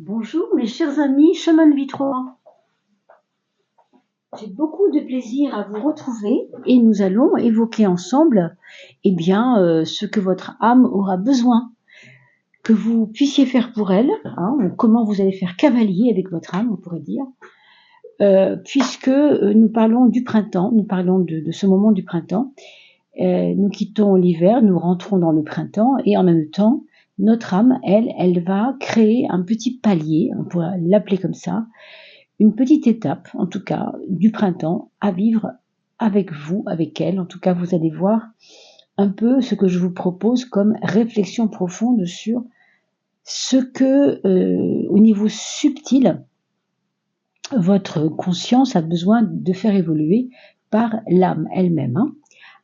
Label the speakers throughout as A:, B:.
A: Bonjour mes chers amis, chemin de vie 3. J'ai beaucoup de plaisir à vous retrouver et nous allons évoquer ensemble ce que votre âme aura besoin que vous puissiez faire pour elle, ou comment vous allez faire cavalier avec votre âme, on pourrait dire, puisque nous parlons du printemps, nous parlons de ce moment du printemps. Nous quittons l'hiver, nous rentrons dans le printemps et en même temps, notre âme, elle va créer un petit palier, on pourrait l'appeler comme ça, une petite étape, en tout cas, du printemps à vivre avec vous, avec elle. En tout cas, vous allez voir un peu ce que je vous propose comme réflexion profonde sur ce que, au niveau subtil, votre conscience a besoin de faire évoluer par l'âme elle-même.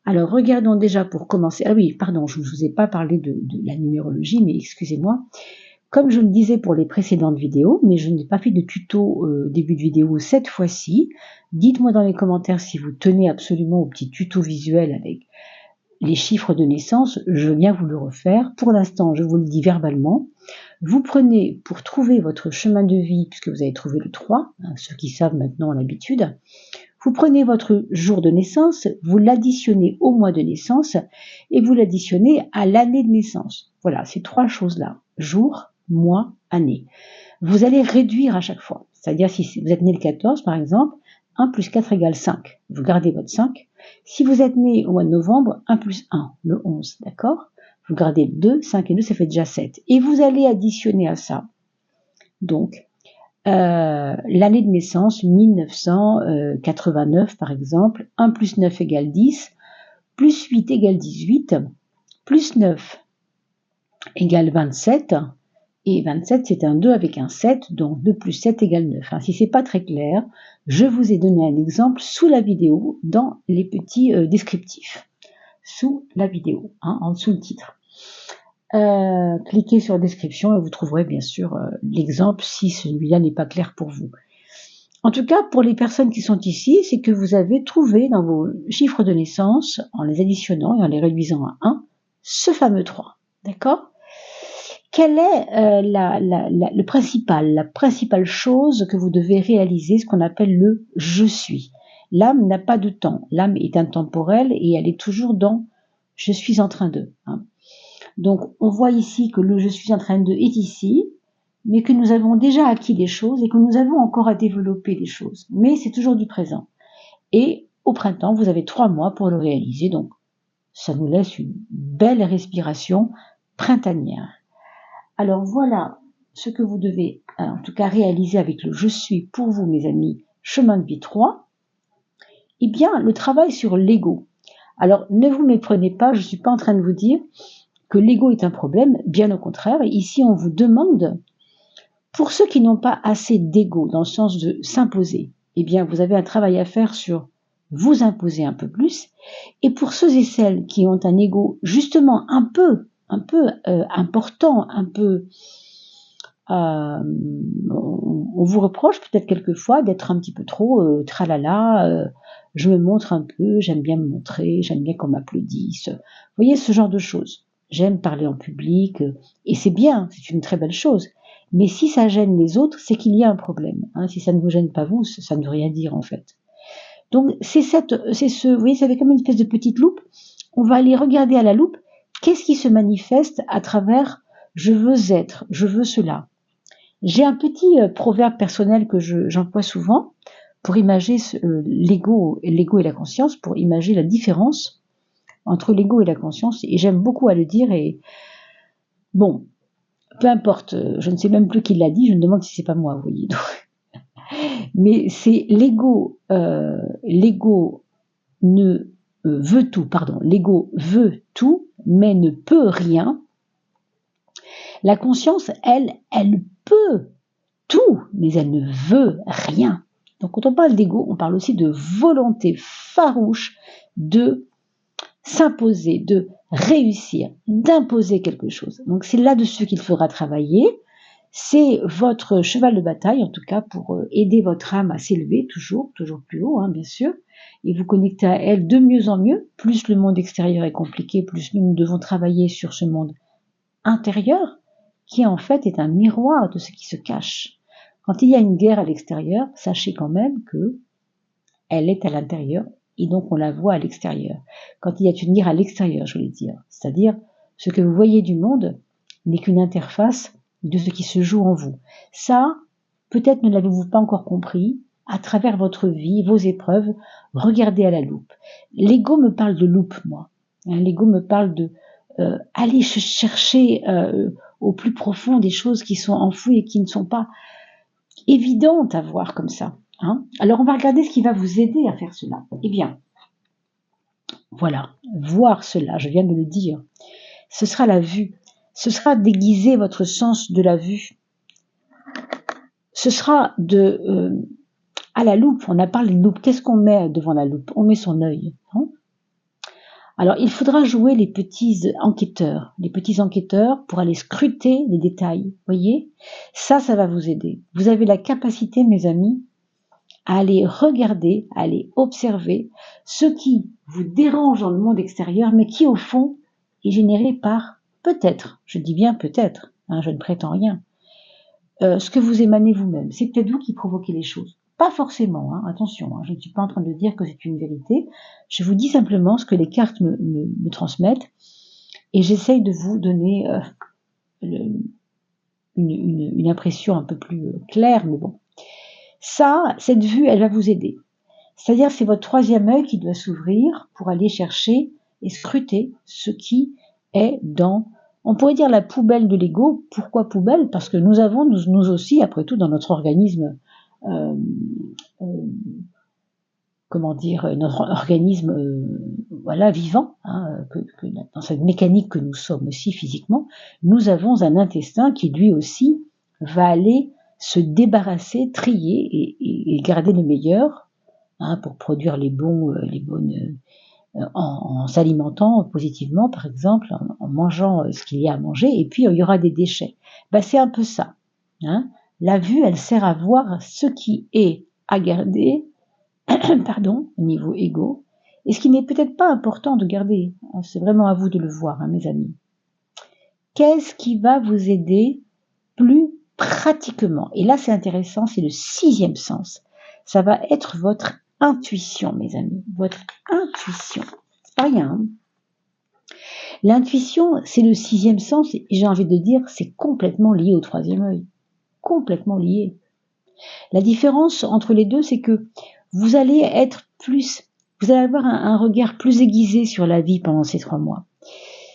A: Alors, regardons déjà pour commencer. Ah oui, pardon, je ne vous ai pas parlé de la numérologie, mais excusez-moi. Comme je le disais pour les précédentes vidéos, mais je n'ai pas fait de tuto début de vidéo cette fois-ci. Dites-moi dans les commentaires si vous tenez absolument au petit tuto visuel avec les chiffres de naissance. Je veux bien vous le refaire. Pour l'instant, je vous le dis verbalement. Vous prenez, pour trouver votre chemin de vie, puisque vous avez trouvé le 3, ceux qui savent maintenant ont l'habitude, vous prenez votre jour de naissance, vous l'additionnez au mois de naissance et vous l'additionnez à l'année de naissance. Voilà, ces trois choses-là, jour, mois, année. Vous allez réduire à chaque fois. C'est-à-dire si vous êtes né le 14 par exemple, 1 plus 4 égale 5. Vous gardez votre 5. Si vous êtes né au mois de novembre, 1 plus 1, le 11, d'accord? Vous gardez le 2, 5 et 2, ça fait déjà 7. Et vous allez additionner à ça, donc, l'année de naissance, 1989 par exemple, 1 plus 9 égale 10, plus 8 égale 18, plus 9 égale 27, et 27 c'est un 2 avec un 7, donc 2 plus 7 égale 9. Si c'est pas très clair, je vous ai donné un exemple sous la vidéo, dans les petits descriptifs, sous la vidéo, en dessous le titre. Cliquez sur description et vous trouverez bien sûr l'exemple si celui-là n'est pas clair pour vous. En tout cas, pour les personnes qui sont ici, c'est que vous avez trouvé dans vos chiffres de naissance, en les additionnant et en les réduisant à 1, ce fameux 3. D'accord? Quelle est la principale chose que vous devez réaliser, ce qu'on appelle le « je suis ». L'âme n'a pas de temps. L'âme est intemporelle et elle est toujours dans « je suis en train de ». Donc, on voit ici que le « je suis en train de » est ici, mais que nous avons déjà acquis des choses et que nous avons encore à développer des choses. Mais c'est toujours du présent. Et au printemps, vous avez 3 mois pour le réaliser, donc ça nous laisse une belle respiration printanière. Alors voilà ce que vous devez en tout cas réaliser avec le « je suis » pour vous, mes amis, chemin de vie 3. Eh bien, le travail sur l'ego. Alors, ne vous méprenez pas, je ne suis pas en train de vous dire que l'ego est un problème, bien au contraire. Ici, on vous demande, pour ceux qui n'ont pas assez d'ego, dans le sens de s'imposer, eh bien, vous avez un travail à faire sur vous imposer un peu plus. Et pour ceux et celles qui ont un ego justement un peu important, un peu... on vous reproche peut-être quelquefois d'être un petit peu trop tralala, je me montre un peu, j'aime bien me montrer, j'aime bien qu'on m'applaudisse. Vous voyez, ce genre de choses. J'aime parler en public, et c'est bien, c'est une très belle chose. Mais si ça gêne les autres, c'est qu'il y a un problème. Si ça ne vous gêne pas vous, ça ne veut rien dire en fait. Donc vous voyez, ça fait comme une espèce de petite loupe. On va aller regarder à la loupe, qu'est-ce qui se manifeste à travers je veux être, je veux cela. J'ai un petit proverbe personnel que j'emploie souvent pour imager l'ego et la conscience, pour imager la différence entre l'ego et la conscience, et j'aime beaucoup à le dire, et bon, peu importe, je ne sais même plus qui l'a dit, je me demande si c'est pas moi, vous voyez. Mais c'est l'ego ne veut tout, pardon, l'ego veut tout, mais ne peut rien. La conscience, elle peut tout, mais elle ne veut rien. Donc quand on parle d'ego, on parle aussi de volonté farouche de s'imposer, de réussir, d'imposer quelque chose. Donc c'est là-dessus qu'il faudra travailler. C'est votre cheval de bataille, en tout cas, pour aider votre âme à s'élever, toujours plus haut, bien sûr, et vous connecter à elle de mieux en mieux. Plus le monde extérieur est compliqué, plus nous devons travailler sur ce monde intérieur, qui en fait est un miroir de ce qui se cache. Quand il y a une guerre à l'extérieur, sachez quand même que elle est à l'intérieur et donc on la voit à l'extérieur. Quand il y a une guerre à l'extérieur, je voulais dire, c'est-à-dire ce que vous voyez du monde n'est qu'une interface de ce qui se joue en vous. Ça, peut-être ne l'avez-vous pas encore compris, à travers votre vie, vos épreuves, regardez à la loupe. L'ego me parle de loupe, moi. L'ego me parle de aller chercher au plus profond des choses qui sont enfouies et qui ne sont pas évidentes à voir comme ça. Alors on va regarder ce qui va vous aider à faire cela. Eh bien, voilà, voir cela, je viens de le dire. Ce sera la vue. Ce sera déguiser votre sens de la vue. Ce sera à la loupe. On a parlé de loupe. Qu'est-ce qu'on met devant la loupe? On met son œil. Alors, il faudra jouer les petits enquêteurs pour aller scruter les détails. Voyez? Ça va vous aider. Vous avez la capacité, mes amis, à aller regarder, à aller observer ce qui vous dérange dans le monde extérieur, mais qui, au fond, est généré par peut-être, je dis bien peut-être, je ne prétends rien, ce que vous émanez vous-même. C'est peut-être vous qui provoquez les choses. Pas forcément, attention, je ne suis pas en train de dire que c'est une vérité. Je vous dis simplement ce que les cartes me transmettent et j'essaye de vous donner une impression un peu plus claire, mais bon. Cette vue, elle va vous aider. C'est-à-dire, c'est votre troisième œil qui doit s'ouvrir pour aller chercher et scruter ce qui est dans, on pourrait dire, la poubelle de l'ego. Pourquoi poubelle? Parce que nous avons, nous aussi, après tout, dans notre organisme, notre organisme, vivant, dans cette mécanique que nous sommes aussi physiquement, nous avons un intestin qui, lui aussi, va aller se débarrasser, trier et garder le meilleur, pour produire les bonnes, en s'alimentant positivement, par exemple, en mangeant ce qu'il y a à manger, et puis il y aura des déchets. C'est un peu ça. La vue, elle sert à voir ce qui est à garder, au niveau égo, et ce qui n'est peut-être pas important de garder. C'est vraiment à vous de le voir, mes amis. Qu'est-ce qui va vous aider plus pratiquement? Et là, c'est intéressant, c'est le 6e sens. Ça va être votre intuition, mes amis. Votre intuition. C'est pas rien. L'intuition, c'est le 6e sens, et j'ai envie de dire, c'est complètement lié au 3e œil. Complètement lié. La différence entre les deux, c'est que vous allez avoir un regard plus aiguisé sur la vie pendant ces 3 mois.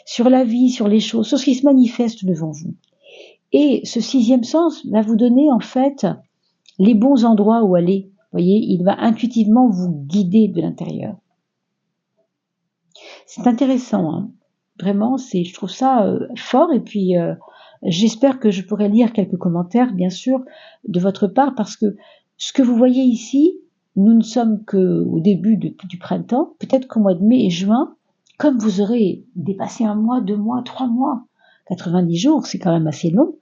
A: Sur la vie, sur les choses, sur ce qui se manifeste devant vous. Et ce 6e sens va vous donner, en fait, les bons endroits où aller. Vous voyez, il va intuitivement vous guider de l'intérieur. C'est intéressant, Vraiment, je trouve ça fort, et puis j'espère que je pourrai lire quelques commentaires, bien sûr, de votre part, parce que ce que vous voyez ici, nous ne sommes qu'au début du printemps, peut-être qu'au mois de mai et juin, comme vous aurez dépassé 1 mois, 2 mois, 3 mois, 90 jours, c'est quand même assez long,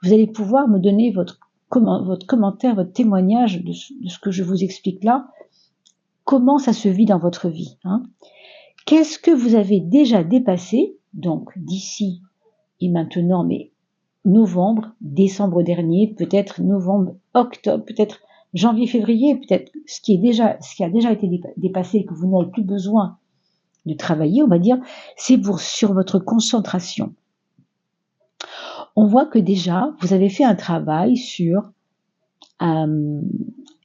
A: vous allez pouvoir me donner votre commentaire, votre témoignage de ce que je vous explique là, comment ça se vit dans votre vie. Qu'est-ce que vous avez déjà dépassé, donc d'ici et maintenant, mais novembre, décembre dernier, peut-être novembre, octobre, peut-être janvier, février, peut-être ce qui a déjà été dépassé et que vous n'avez plus besoin de travailler, on va dire, c'est sur votre concentration. On voit que déjà, vous avez fait un travail sur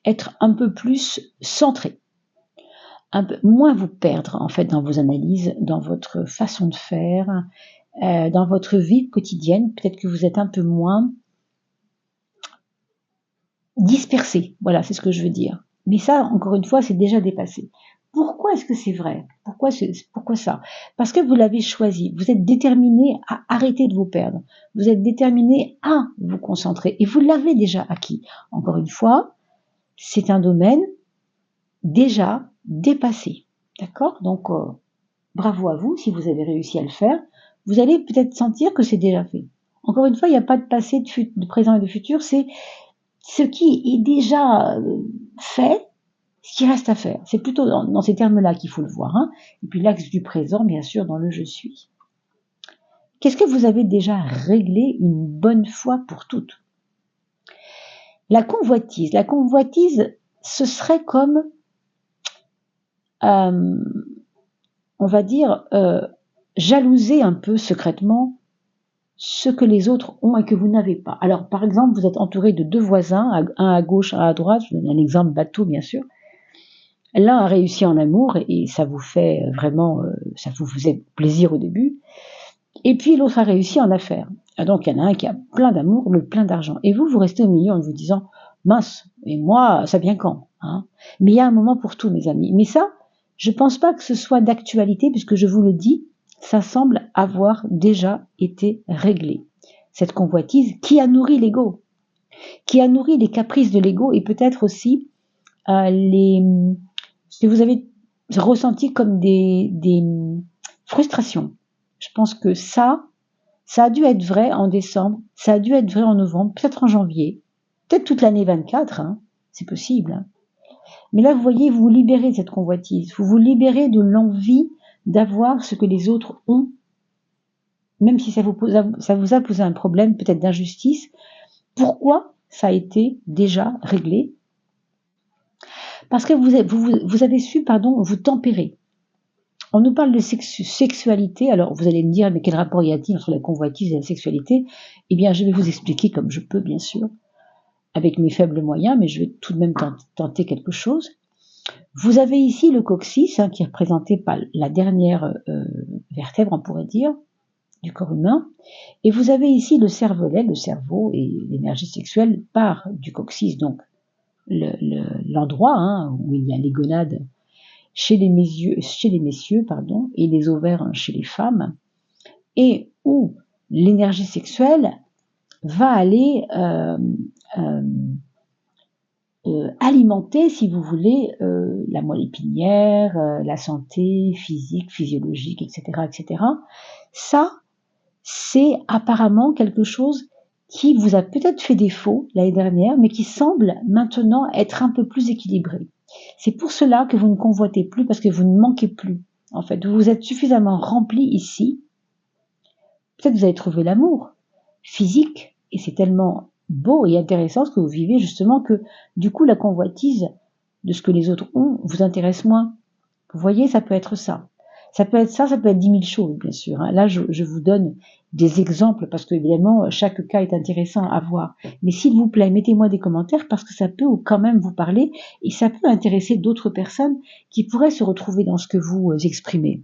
A: être un peu plus centré, un peu moins vous perdre en fait dans vos analyses, dans votre façon de faire, dans votre vie quotidienne. Peut-être que vous êtes un peu moins dispersé. Voilà, c'est ce que je veux dire. Mais ça, encore une fois, c'est déjà dépassé. Pourquoi est-ce que c'est vrai? Pourquoi ça? Parce que vous l'avez choisi. Vous êtes déterminé à arrêter de vous perdre. Vous êtes déterminé à vous concentrer. Et vous l'avez déjà acquis. Encore une fois, c'est un domaine déjà dépassé. D'accord? Donc, bravo à vous si vous avez réussi à le faire. Vous allez peut-être sentir que c'est déjà fait. Encore une fois, il n'y a pas de passé, de présent et de futur. C'est ce qui est déjà fait, ce qui reste à faire. C'est plutôt dans ces termes-là qu'il faut le voir. Et puis l'axe du présent, bien sûr, dans le « je suis ». Qu'est-ce que vous avez déjà réglé une bonne fois pour toutes? La convoitise, ce serait comme, on va dire, jalouser un peu secrètement ce que les autres ont et que vous n'avez pas. Alors, par exemple, vous êtes entouré de 2 voisins, un à gauche, un à droite, je donne un exemple bateau, bien sûr. L'un a réussi en amour et ça vous fait vraiment, ça vous faisait plaisir au début. Et puis l'autre a réussi en affaires. Donc il y en a un qui a plein d'amour, mais plein d'argent. Et vous, vous restez au milieu en vous disant, mince, et moi, ça vient quand, hein? Mais il y a un moment pour tout, mes amis. Mais ça, je pense pas que ce soit d'actualité, puisque je vous le dis, ça semble avoir déjà été réglé. Cette convoitise qui a nourri l'ego, qui a nourri les caprices de l'ego et peut-être aussi ce que vous avez ressenti comme des frustrations. Je pense que ça a dû être vrai en décembre, ça a dû être vrai en novembre, peut-être en janvier, peut-être toute l'année 24, hein, c'est possible. Hein. Mais là, vous voyez, vous vous libérez de cette convoitise, vous vous libérez de l'envie d'avoir ce que les autres ont, même si ça vous a posé un problème peut-être d'injustice. Pourquoi ça a été déjà réglé? Parce que vous avez su, vous tempérer. On nous parle de sexualité, alors vous allez me dire, mais quel rapport y a-t-il entre la convoitise et la sexualité? Eh bien, je vais vous expliquer comme je peux, bien sûr, avec mes faibles moyens, mais je vais tout de même tenter quelque chose. Vous avez ici le coccyx, qui est représenté par la dernière vertèbre, on pourrait dire, du corps humain, et vous avez ici le cervelet, le cerveau, et l'énergie sexuelle part du coccyx, donc l'endroit où il y a les gonades chez les messieurs, et les ovaires chez les femmes, et où l'énergie sexuelle va aller alimenter, si vous voulez, la moelle épinière, la santé physique, physiologique, etc., etc. Ça, c'est apparemment quelque chose qui vous a peut-être fait défaut l'année dernière, mais qui semble maintenant être un peu plus équilibré. C'est pour cela que vous ne convoitez plus, parce que vous ne manquez plus. En fait, vous êtes suffisamment rempli ici. Peut-être que vous avez trouvé l'amour physique, et c'est tellement beau et intéressant ce que vous vivez, justement, que du coup, la convoitise de ce que les autres ont vous intéresse moins. Vous voyez, ça peut être ça. Ça peut être ça, ça peut être 10 000 choses, bien sûr. Là, je vous donne des exemples parce que, évidemment, chaque cas est intéressant à voir. Mais s'il vous plaît, mettez-moi des commentaires parce que ça peut quand même vous parler et ça peut intéresser d'autres personnes qui pourraient se retrouver dans ce que vous exprimez.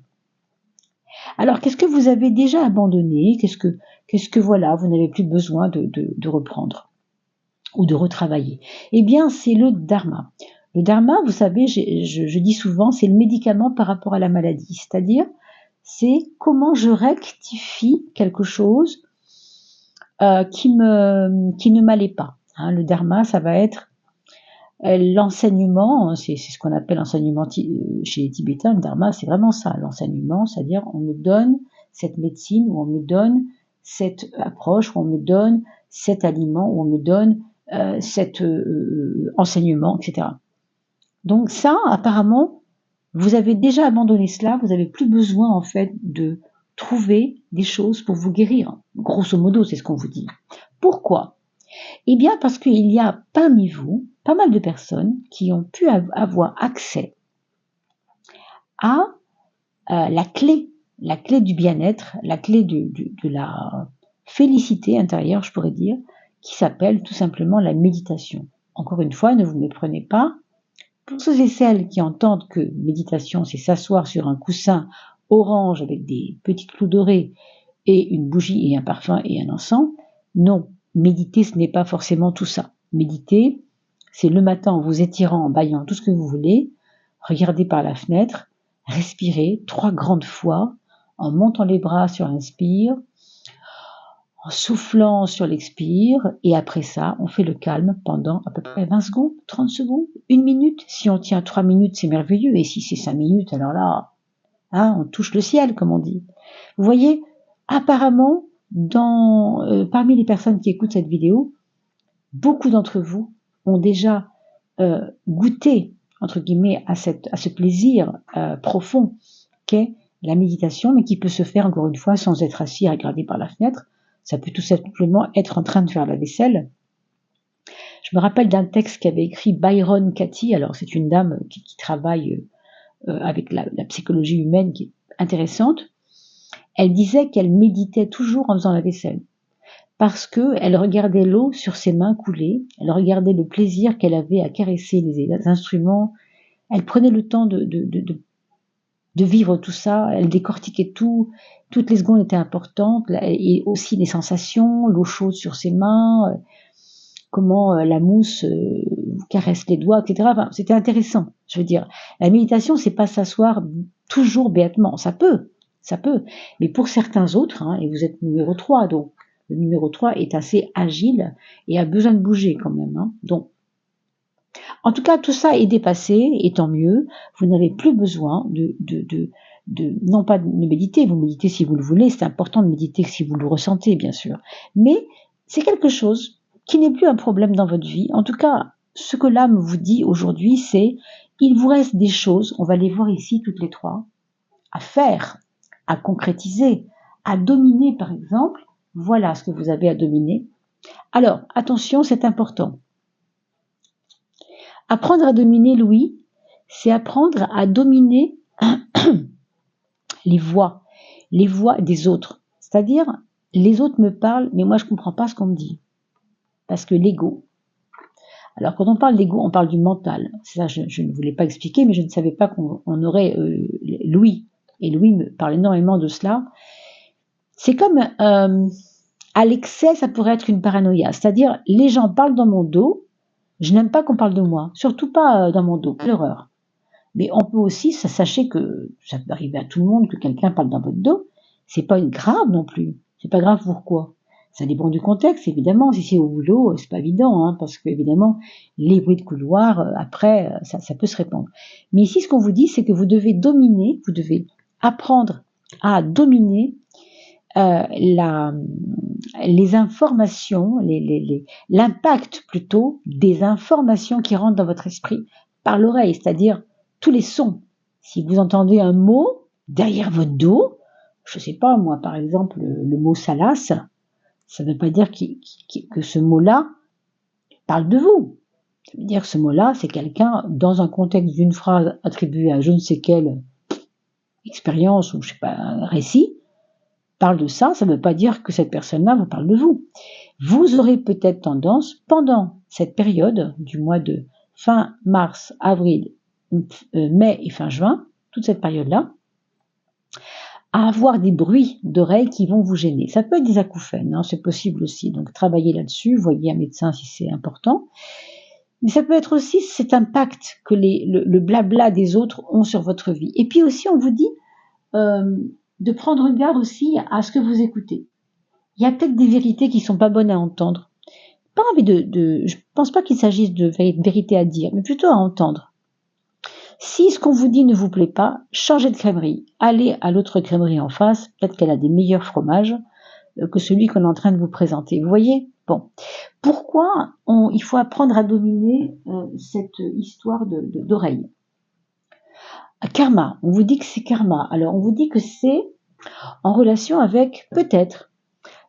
A: Alors, qu'est-ce que vous avez déjà abandonné? Qu'est-ce que voilà, vous n'avez plus besoin de reprendre ou de retravailler? Eh bien, c'est le dharma. Le dharma, vous savez, je dis souvent, c'est le médicament par rapport à la maladie. C'est-à-dire, c'est comment je rectifie quelque chose qui ne m'allait pas. Hein, le dharma, ça va être l'enseignement, c'est ce qu'on appelle l'enseignement chez les Tibétains. Le dharma, c'est vraiment ça, l'enseignement, c'est-à-dire on me donne cette médecine, ou on me donne cette approche, ou on me donne cet aliment, ou on me donne cet enseignement, etc. Donc ça, apparemment, vous avez déjà abandonné cela, vous n'avez plus besoin en fait de trouver des choses pour vous guérir. Grosso modo, c'est ce qu'on vous dit. Pourquoi? Eh bien parce qu'il y a parmi vous pas mal de personnes qui ont pu avoir accès à la clé du bien-être, la clé de la félicité intérieure, je pourrais dire, qui s'appelle tout simplement la méditation. Encore une fois, ne vous méprenez pas. Pour ceux et celles qui entendent que méditation, c'est s'asseoir sur un coussin orange avec des petits clous dorés et une bougie et un parfum et un encens, non, méditer, ce n'est pas forcément tout ça. Méditer, c'est le matin en vous étirant, en bâillant tout ce que vous voulez, regardez par la fenêtre, respirez 3 grandes fois, en montant les bras sur l'inspire, en soufflant sur l'expire, et après ça, on fait le calme pendant à peu près 20 secondes, 30 secondes, 1 minute. Si on tient 3 minutes, c'est merveilleux, et si c'est 5 minutes, alors là, hein, on touche le ciel, comme on dit. Vous voyez, apparemment, parmi les personnes qui écoutent cette vidéo, beaucoup d'entre vous ont déjà goûté, entre guillemets, à ce plaisir profond qu'est la méditation, mais qui peut se faire encore une fois sans être assis à regarder par la fenêtre. Ça peut tout simplement être en train de faire la vaisselle. Je me rappelle d'un texte qu'avait écrit Byron Katie. Alors c'est une dame qui travaille avec la psychologie humaine qui est intéressante. Elle disait qu'elle méditait toujours en faisant la vaisselle parce qu'elle regardait l'eau sur ses mains couler, elle regardait le plaisir qu'elle avait à caresser les instruments, elle prenait le temps de vivre tout ça, elle décortiquait tout, toutes les secondes étaient importantes, et aussi les sensations, l'eau chaude sur ses mains, comment la mousse caresse les doigts, etc. Enfin, c'était intéressant. Je veux dire, la méditation, c'est pas s'asseoir toujours béatement. Ça peut. Mais pour certains autres, hein, et vous êtes numéro 3, donc le numéro 3 est assez agile et a besoin de bouger quand même. Hein. Donc, en tout cas, tout ça est dépassé, et tant mieux. Vous n'avez plus besoin non pas de méditer. Vous méditez si vous le voulez. C'est important de méditer si vous le ressentez, bien sûr. Mais c'est quelque chose qui n'est plus un problème dans votre vie. En tout cas, ce que l'âme vous dit aujourd'hui, c'est il vous reste des choses, on va les voir ici toutes les trois, à faire, à concrétiser, à dominer par exemple. Voilà ce que vous avez à dominer. Alors, attention, c'est important. Apprendre à dominer l'ouïe, c'est apprendre à dominer les voix des autres. C'est-à-dire, les autres me parlent, mais moi je ne comprends pas ce qu'on me dit. Parce que l'ego. Alors quand on parle d'ego, on parle du mental. Ça, je ne voulais pas expliquer, mais je ne savais pas qu'on aurait l'ouïe. Et l'ouïe me parle énormément de cela. C'est comme, à l'excès, ça pourrait être une paranoïa. C'est-à-dire, les gens parlent dans mon dos, je n'aime pas qu'on parle de moi. Surtout pas dans mon dos, quelle horreur. Mais on peut aussi, sachez que ça peut arriver à tout le monde que quelqu'un parle dans votre dos. C'est pas grave non plus. C'est pas grave pourquoi? Ça dépend du contexte, évidemment. Si c'est au boulot, c'est pas évident, hein, parce que évidemment, les bruits de couloir, après, ça peut se répandre. Mais ici, ce qu'on vous dit, c'est que vous devez dominer, vous devez apprendre à dominer les informations, l'impact plutôt des informations qui rentrent dans votre esprit par l'oreille, c'est-à-dire tous les sons. Si vous entendez un mot derrière votre dos, je sais pas moi, par exemple le mot salace, ça ne veut pas dire que ce mot-là parle de vous. Ça veut dire que ce mot-là, c'est quelqu'un dans un contexte d'une phrase attribuée à je ne sais quelle expérience ou je sais pas un récit, parle de ça, ça ne veut pas dire que cette personne-là vous parle de vous. Vous aurez peut-être tendance, pendant cette période du mois de fin mars, avril, mai et fin juin, toute cette période-là, à avoir des bruits d'oreilles qui vont vous gêner. Ça peut être des acouphènes, hein, c'est possible aussi. Donc travaillez là-dessus, voyez un médecin si c'est important. Mais ça peut être aussi cet impact que le blabla des autres ont sur votre vie. Et puis aussi, on vous dit de prendre garde aussi à ce que vous écoutez. Il y a peut-être des vérités qui sont pas bonnes à entendre. Pas envie je pense pas qu'il s'agisse de vérité à dire, mais plutôt à entendre. Si ce qu'on vous dit ne vous plaît pas, changez de crèmerie. Allez à l'autre crèmerie en face, peut-être qu'elle a des meilleurs fromages que celui qu'on est en train de vous présenter. Vous voyez? Bon. Pourquoi il faut apprendre à dominer cette histoire d'oreille? Karma. On vous dit que c'est karma. Alors, on vous dit que c'est en relation avec peut-être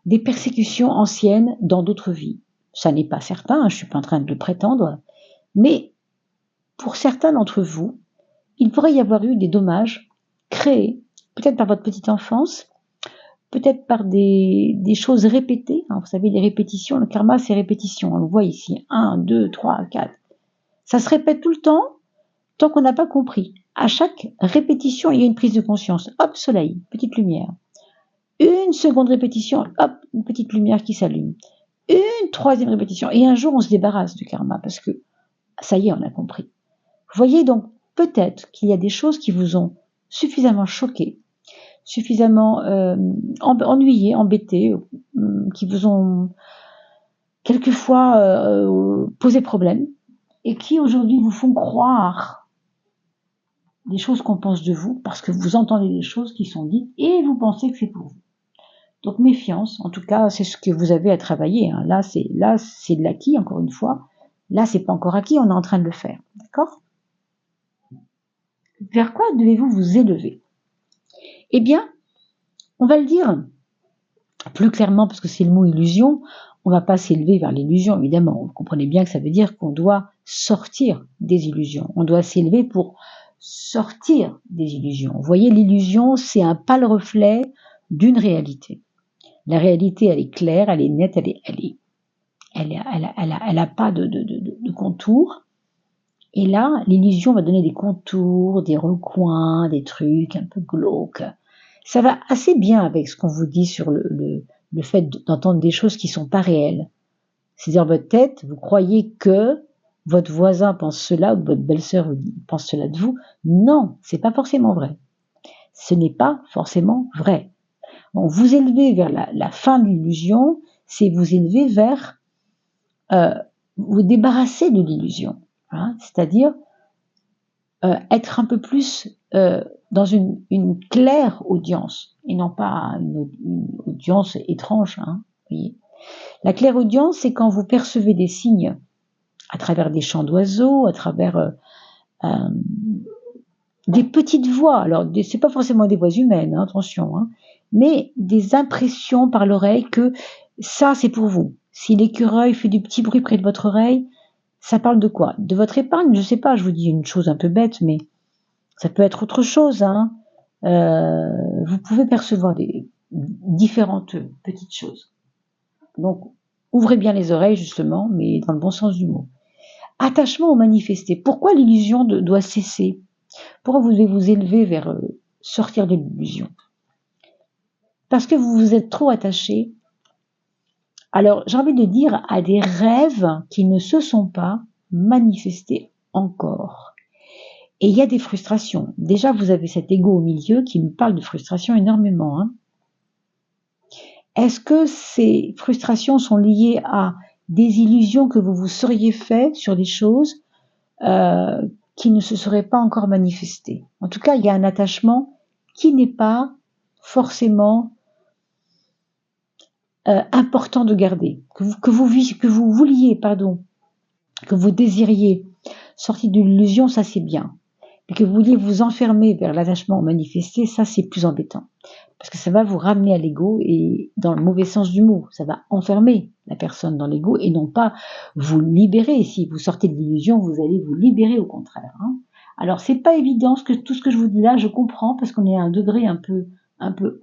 A: des persécutions anciennes dans d'autres vies. Ça n'est pas certain, je ne suis pas en train de le prétendre, mais pour certains d'entre vous, il pourrait y avoir eu des dommages créés, peut-être par votre petite enfance, peut-être par des choses répétées. Vous savez, les répétitions, le karma, c'est répétition. On le voit ici, 1, 2, 3, 4. Ça se répète tout le temps, tant qu'on n'a pas compris. À chaque répétition, il y a une prise de conscience. Hop, soleil, petite lumière. Une seconde répétition, hop, une petite lumière qui s'allume. Une troisième répétition. Et un jour, on se débarrasse du karma parce que ça y est, on a compris. Vous voyez donc, peut-être qu'il y a des choses qui vous ont suffisamment choqué, suffisamment ennuyé, embêté, qui vous ont quelquefois posé problème et qui aujourd'hui vous font croire des choses qu'on pense de vous parce que vous entendez des choses qui sont dites et vous pensez que c'est pour vous. Donc méfiance, en tout cas, c'est ce que vous avez à travailler. Hein. Là, c'est de l'acquis, encore une fois. Là, c'est pas encore acquis, on est en train de le faire. D'accord? Vers quoi devez-vous vous élever? Eh bien, on va le dire plus clairement, parce que c'est le mot illusion, on ne va pas s'élever vers l'illusion, évidemment. Vous comprenez bien que ça veut dire qu'on doit sortir des illusions. On doit s'élever pour sortir des illusions. Vous voyez, l'illusion, c'est un pâle reflet d'une réalité. La réalité, elle est claire, elle est nette, elle a pas de contours. Et là, l'illusion va donner des contours, des recoins, des trucs un peu glauques. Ça va assez bien avec ce qu'on vous dit sur le fait d'entendre des choses qui sont pas réelles. C'est-à-dire votre tête, vous croyez que votre voisin pense cela ou que votre belle-sœur pense cela de vous. Non, c'est pas forcément vrai. Ce n'est pas forcément vrai. Bon, vous élever vers la fin de l'illusion, c'est vous élever vers vous débarrasser de l'illusion. Hein, c'est-à-dire être un peu plus dans une claire audience et non pas une audience étrange. Hein, voyez. La claire audience, c'est quand vous percevez des signes à travers des chants d'oiseaux, à travers des petites voix. Alors, c'est pas forcément des voix humaines, hein, attention, hein, mais des impressions par l'oreille que ça, c'est pour vous. Si l'écureuil fait du petit bruit près de votre oreille, ça parle de quoi? De votre épargne? Je sais pas, je vous dis une chose un peu bête, mais ça peut être autre chose. Hein. Vous pouvez percevoir des différentes petites choses. Donc, ouvrez bien les oreilles, justement, mais dans le bon sens du mot. Attachement au manifesté. Pourquoi l'illusion doit cesser? Pourquoi vous devez vous élever vers sortir de l'illusion? Parce que vous vous êtes trop attaché. Alors, j'ai envie de dire à des rêves qui ne se sont pas manifestés encore. Et il y a des frustrations. Déjà, vous avez cet ego au milieu qui me parle de frustration énormément. Hein. Est-ce que ces frustrations sont liées à des illusions que vous vous seriez fait sur des choses qui ne se seraient pas encore manifestées? En tout cas, il y a un attachement qui n'est pas forcément important de garder, que vous vouliez, que vous désiriez sortir de l'illusion, ça c'est bien. Mais que vous vouliez vous enfermer vers l'attachement manifesté, ça c'est plus embêtant. Parce que ça va vous ramener à l'ego et dans le mauvais sens du mot, ça va enfermer la personne dans l'ego et non pas vous libérer. Si vous sortez de l'illusion, vous allez vous libérer au contraire. Hein. Alors c'est pas évident, tout ce que je vous dis là, je comprends parce qu'on est à un degré un peu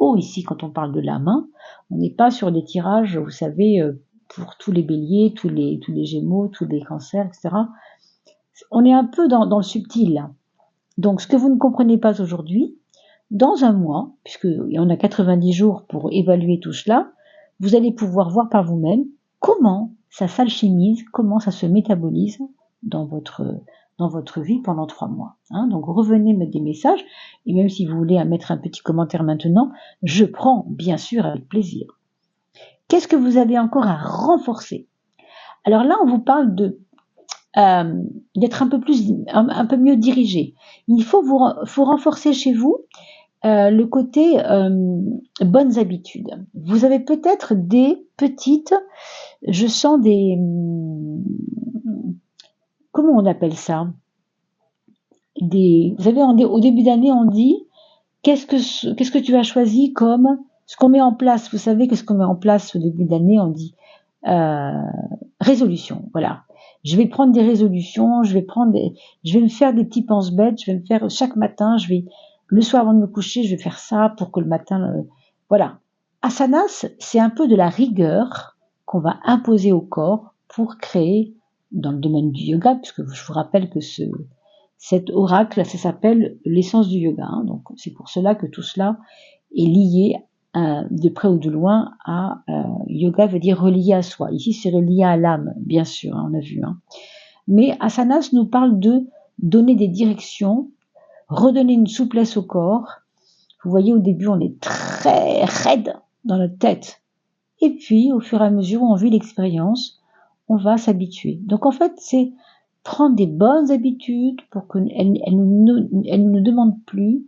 A: haut ici quand on parle de l'âme. Hein. On n'est pas sur des tirages, vous savez, pour tous les béliers, tous les gémeaux, tous les cancers, etc. On est un peu dans le subtil là. Donc ce que vous ne comprenez pas aujourd'hui, dans un mois, puisqu'on a 90 jours pour évaluer tout cela, vous allez pouvoir voir par vous-même comment ça s'alchimise, comment ça se métabolise dans votre vie pendant 3 mois. Hein. Donc revenez mettre des messages, et même si vous voulez mettre un petit commentaire maintenant, je prends bien sûr avec plaisir. Qu'est-ce que vous avez encore à renforcer? Alors là, on vous parle d'être un peu mieux dirigé. Il faut renforcer chez vous le côté bonnes habitudes. Vous avez peut-être des petites, je sens des, comment on appelle ça? Vous savez, au début d'année, on dit qu'est-ce que tu as choisi comme ce qu'on met en place. Vous savez que ce qu'on met en place au début d'année, on dit résolution. Voilà. Je vais prendre des résolutions, je vais me faire des petits pense-bêtes, je vais me faire chaque matin, le soir avant de me coucher, je vais faire ça pour que le matin, voilà. Asanas, c'est un peu de la rigueur qu'on va imposer au corps pour créer dans le domaine du yoga, puisque je vous rappelle que cet oracle, ça s'appelle l'essence du yoga. Hein, donc c'est pour cela que tout cela est lié de près ou de loin à yoga veut dire relié à soi. Ici, c'est relié à l'âme, bien sûr, hein, on a vu. Hein. Mais Asanas nous parle de donner des directions, redonner une souplesse au corps. Vous voyez, au début, on est très raide dans notre tête. Et puis, au fur et à mesure où on vit l'expérience, on va s'habituer. Donc, en fait, c'est prendre des bonnes habitudes pour qu'elles ne demandent plus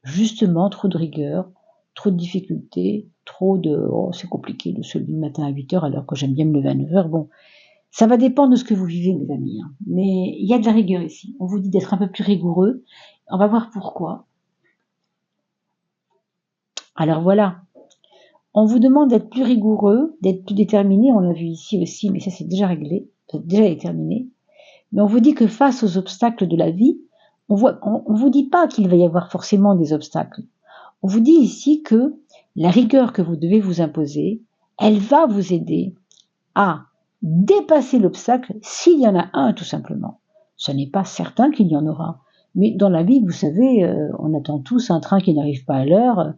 A: justement trop de rigueur, trop de difficultés, trop de « oh, c'est compliqué de se lever le matin à 8h alors que j'aime bien me lever à 9h ». Bon, ça va dépendre de ce que vous vivez, mes amis. Hein. Mais il y a de la rigueur ici. On vous dit d'être un peu plus rigoureux. On va voir pourquoi. Alors voilà, on vous demande d'être plus rigoureux, d'être plus déterminé, on l'a vu ici aussi, mais ça c'est déjà réglé, c'est déjà déterminé. Mais on vous dit que face aux obstacles de la vie, on vous dit pas qu'il va y avoir forcément des obstacles. On vous dit ici que la rigueur que vous devez vous imposer, elle va vous aider à dépasser l'obstacle s'il y en a un tout simplement. Ce n'est pas certain qu'il y en aura. Mais dans la vie, vous savez, on attend tous un train qui n'arrive pas à l'heure,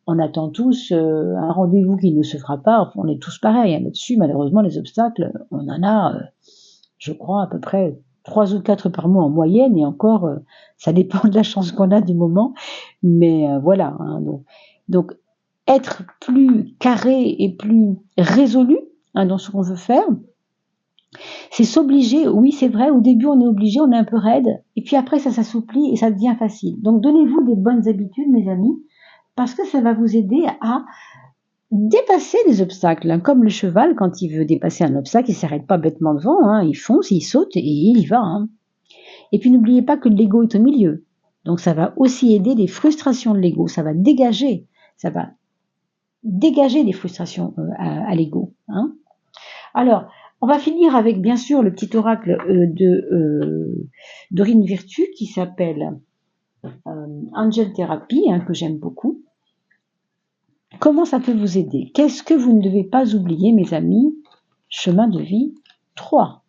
A: on attend tous un rendez-vous qui ne se fera pas, enfin, on est tous pareils hein, là-dessus. Malheureusement, les obstacles, on en a, je crois, à peu près 3 ou 4 par mois en moyenne, et encore, ça dépend de la chance qu'on a du moment. Mais voilà, hein, donc être plus carré et plus résolu hein, dans ce qu'on veut faire, c'est s'obliger, oui c'est vrai, au début on est obligé, on est un peu raide, et puis après ça s'assouplit et ça devient facile. Donc donnez-vous des bonnes habitudes mes amis, parce que ça va vous aider à dépasser les obstacles. Hein. Comme le cheval, quand il veut dépasser un obstacle, il ne s'arrête pas bêtement devant, hein, il fonce, il saute et il y va. Hein. Et puis n'oubliez pas que l'ego est au milieu. Donc ça va aussi aider les frustrations de l'ego, ça va dégager les frustrations à l'ego. Hein. Alors, on va finir avec bien sûr le petit oracle de Dorine Virtue qui s'appelle Angel Therapy, hein, que j'aime beaucoup. Comment ça peut vous aider? Qu'est-ce que vous ne devez pas oublier, mes amis? Chemin de vie 3.